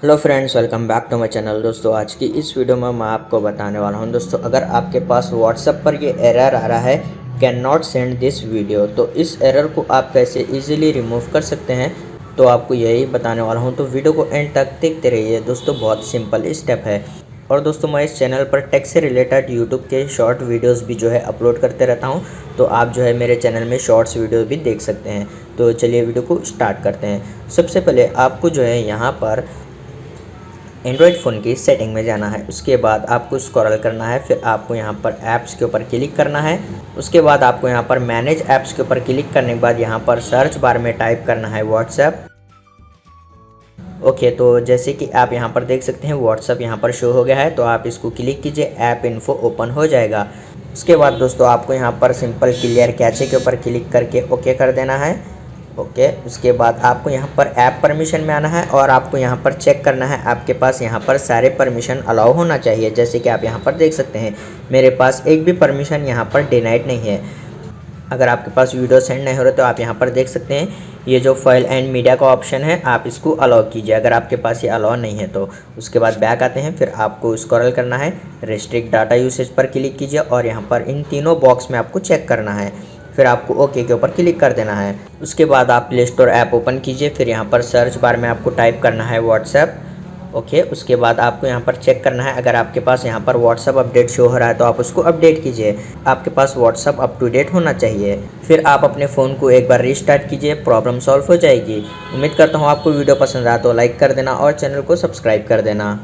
Hello friends, welcome back to my channel. दोस्तों, आज की इस वीडियो में मैं आपको बताने वाला हूं दोस्तों, अगर आपके पास व्हाट्सएप पर ये एरर आ रहा है can not send this video, तो इस एरर को आप कैसे इजीली रिमूव कर सकते हैं, तो आपको यही बताने वाला हूं। तो वीडियो को एंड तक देखते रहिए दोस्तों, बहुत सिंपल स्टेप है। और दोस्तों, मैं इस चैनल पर टेक से रिलेटेड यूट्यूब के शॉर्ट वीडियोस भी अपलोड करते रहता हूं, तो आप मेरे चैनल में शॉर्ट्स वीडियो भी देख सकते हैं। तो चलिए वीडियो को स्टार्ट करते हैं। सबसे पहले आपको यहाँ पर एंड्रॉयड फ़ोन की सेटिंग में जाना है। उसके बाद आपको स्क्रॉल करना है, फिर आपको यहाँ पर ऐप्स के ऊपर क्लिक करना है। उसके बाद आपको यहाँ पर मैनेज ऐप्स के ऊपर क्लिक करने के बाद यहाँ पर सर्च बार में टाइप करना है व्हाट्सएप। ओके, तो जैसे कि आप यहाँ पर देख सकते हैं व्हाट्सएप यहाँ पर शो हो गया है, तो आप इसको क्लिक कीजिए, ऐप इन्फो ओपन हो जाएगा। उसके बाद दोस्तों आपको यहाँ पर सिंपल क्लियर कैचे के ऊपर क्लिक करके ओके कर देना है। ओके, उसके बाद आपको यहाँ पर ऐप परमिशन में आना है और आपको यहाँ पर चेक करना है आपके पास यहाँ पर सारे परमिशन अलाउ होना चाहिए। जैसे कि आप यहाँ पर देख सकते हैं मेरे पास एक भी परमिशन यहाँ पर डिनाइड नहीं है। अगर आपके पास वीडियो सेंड नहीं हो रहा तो आप यहाँ पर देख सकते हैं ये जो फाइल एंड मीडिया का ऑप्शन है, आप इसको अलाउ कीजिए अगर आपके पास ये अलाउ नहीं है तो। उसके बाद बैक आते हैं, फिर आपको स्क्रॉल करना है, रेस्ट्रिक्ट डाटा यूसेज पर क्लिक कीजिए और यहाँ पर इन तीनों बॉक्स में आपको चेक करना है। फिर आपको ओके के ऊपर क्लिक कर देना है। उसके बाद आप प्ले स्टोर ऐप ओपन कीजिए, फिर यहाँ पर सर्च बार में आपको टाइप करना है व्हाट्सएप। ओके, उसके बाद आपको यहाँ पर चेक करना है, अगर आपके पास यहाँ पर व्हाट्सएप अपडेट शो हो रहा है तो आप उसको अपडेट कीजिए। आपके पास व्हाट्सएप अप टू डेट होना चाहिए। फिर आप अपने फ़ोन को एक बार रीस्टार्ट कीजिए, प्रॉब्लम सॉल्व हो जाएगी। उम्मीद करता हूँ आपको वीडियो पसंद आया तो लाइक कर देना और चैनल को सब्सक्राइब कर देना।